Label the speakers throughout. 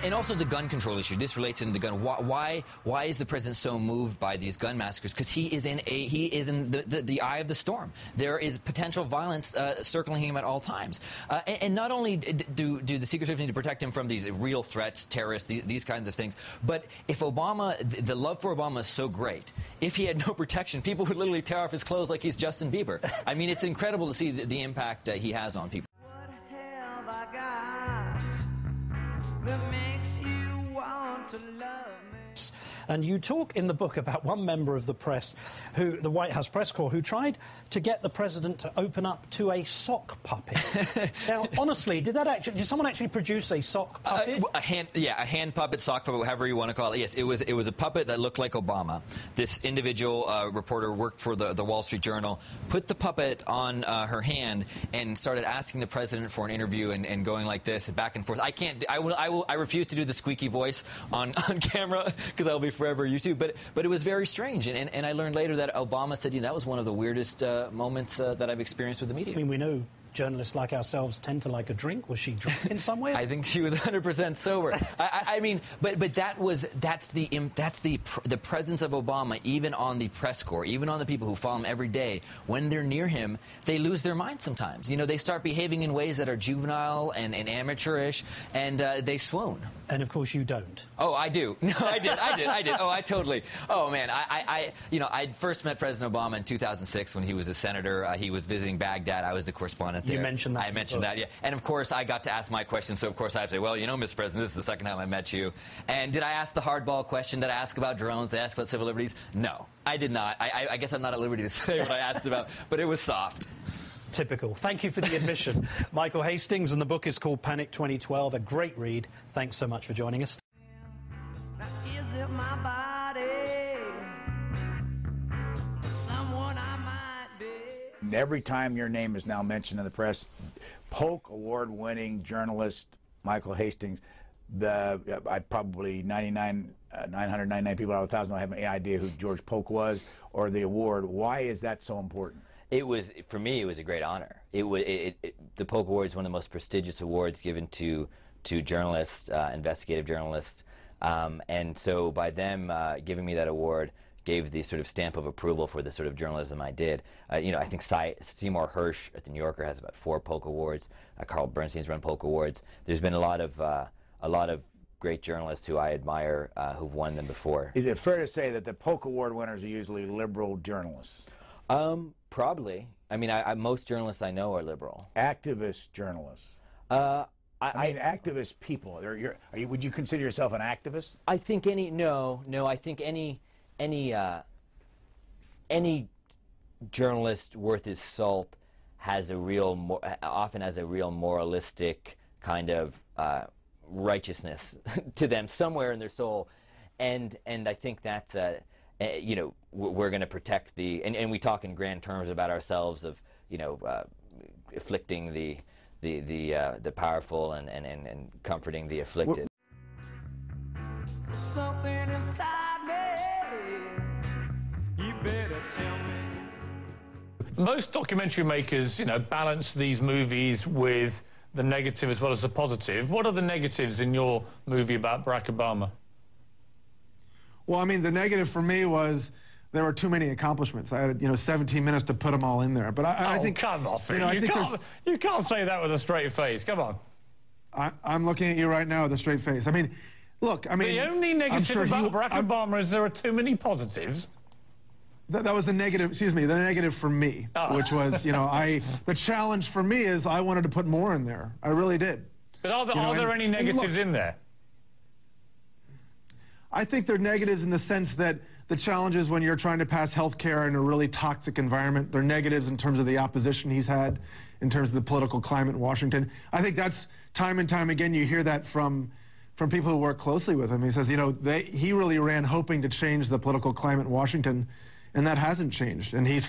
Speaker 1: And also the gun control issue. This relates into the gun. Why is the president so moved by these gun massacres? Because he is in the eye of the storm. There is potential violence circling him at all times. And not only do the Secret Service need to protect him from these real threats, terrorists, these kinds of things, but if Obama, the love for Obama is so great, if he had no protection, people would literally tear off his clothes like he's Justin Bieber. I mean, it's incredible to see the impact he has on people.
Speaker 2: What have I got that makes you want to love me?
Speaker 3: And you talk in the book about one member of the press, the White House press corps, who tried to get the president to open up to a sock puppet. Now, honestly, did someone actually produce a sock puppet?
Speaker 1: A hand puppet, sock puppet, however you want to call it. Yes, it was a puppet that looked like Obama. This individual reporter worked for the Wall Street Journal, put the puppet on her hand, and started asking the president for an interview and going like this, back and forth. I refuse to do the squeaky voice on camera because I'll be forever YouTube, but it was very strange, and I learned later that Obama said, that was one of the weirdest moments that I've experienced with the media.
Speaker 3: I mean, we know journalists like ourselves tend to like a drink. Was she drunk in some way?
Speaker 1: I think she was 100% sober. I mean, but that's the presence of Obama, even on the press corps, even on the people who follow him every day. When they're near him, they lose their mind sometimes. They start behaving in ways that are juvenile and amateurish, and they swoon.
Speaker 3: And of course, you don't.
Speaker 1: Oh, I do. No, I did. Oh, I totally. Oh man, I first met President Obama in 2006 when he was a senator. He was visiting Baghdad. I was the correspondent there.
Speaker 3: You mentioned that.
Speaker 1: I mentioned that, yeah. And of course, I got to ask my question. So of course, I have to say, well, Mr. President, this is the second time I met you. And did I ask the hardball question? Did I ask about drones? Did I ask about civil liberties? No, I did not. I guess I'm not at liberty to say what I asked about, but it was soft.
Speaker 3: Typical. Thank you for the admission. Michael Hastings, and the book is called Panic 2012. A great read. Thanks so much for joining us.
Speaker 2: Now, is it my body? Someone I might be.
Speaker 4: And every time your name is now mentioned in the press, Polk award-winning journalist Michael Hastings, I probably 999 people out of 1,000 don't have any idea who George Polk was or the award. Why is that so important?
Speaker 5: For me, it was a great honor. The Polk Award is one of the most prestigious awards given to journalists, investigative journalists, and so by them giving me that award gave the sort of stamp of approval for the sort of journalism I did. I think Seymour Hersh at the New Yorker has about 4 Polk Awards. Carl Bernstein's run Polk Awards. There's been a lot of great journalists who I admire who've won them before.
Speaker 4: Is it fair to say that the Polk Award winners are usually liberal journalists?
Speaker 5: Probably. I mean, most journalists I know are liberal.
Speaker 4: Activist journalists. I mean, activist people. Would you consider yourself an activist?
Speaker 5: I think I think any journalist worth his salt has often has a real moralistic kind of righteousness to them somewhere in their soul, and I think that's we're going to protect and we talk in grand terms about ourselves of afflicting the powerful and comforting the afflicted.
Speaker 2: Something inside me, you better tell me.
Speaker 6: Most documentary makers, balance these movies with the negative as well as the positive. What are the negatives in your movie about Barack Obama?
Speaker 7: Well, I mean, the negative for me was there were too many accomplishments. I had, 17 minutes to put them all in there. But I think,
Speaker 6: come off it. You can't say that with a straight face. Come on.
Speaker 7: I'm looking at you right now with a straight face. I mean, look,
Speaker 6: the only negative about Barack Obama is there are too many positives.
Speaker 7: That was the negative. Excuse me, the negative for me, which was, the challenge for me is I wanted to put more in there. I really did.
Speaker 6: But are there any negatives in there?
Speaker 7: I think they're negatives in the sense that the challenges when you're trying to pass health care in a really toxic environment, they're negatives in terms of the opposition he's had, in terms of the political climate in Washington. I think that's time and time again you hear that from people who work closely with him. He says, he really ran hoping to change the political climate in Washington, and that hasn't changed. And he's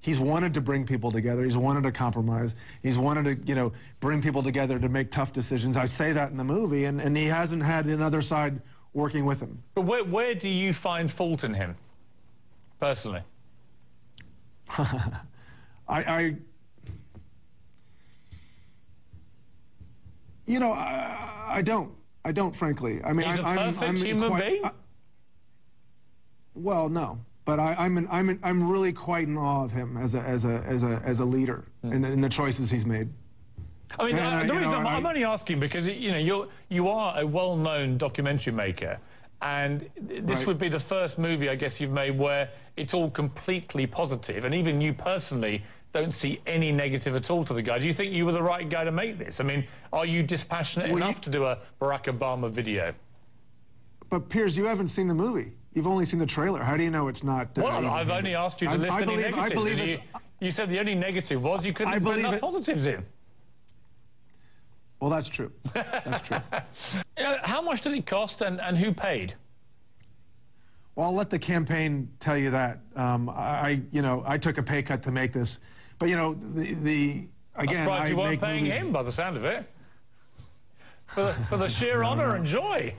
Speaker 7: he's wanted to bring people together. He's wanted to compromise. He's wanted to, bring people together to make tough decisions. I say that in the movie, and he hasn't had another side working with him.
Speaker 6: But where do you find fault in him, personally?
Speaker 7: I don't. I don't, frankly. I mean,
Speaker 6: He's a perfect
Speaker 7: I'm
Speaker 6: human being?
Speaker 7: Well, no. But I'm really quite in awe of him as a leader in the choices he's made.
Speaker 6: I mean, the reason I'm only asking because you are a well-known documentary maker, and this would be the first movie I guess you've made where it's all completely positive, and even you personally don't see any negative at all to the guy. Do you think you were the right guy to make this? I mean, are you dispassionate enough to do a Barack Obama video?
Speaker 7: But Piers, you haven't seen the movie. You've only seen the trailer. How do you know it's not?
Speaker 6: Well, I've only asked you to list any negatives. And you said the only negative was you couldn't put enough positives in.
Speaker 7: Well, that's true. That's true.
Speaker 6: How much did it cost, and who paid?
Speaker 7: Well, I'll let the campaign tell you that. I took a pay cut to make this, but again,
Speaker 6: I'm surprised you weren't paying him by the sound of it. For the sheer honour and joy.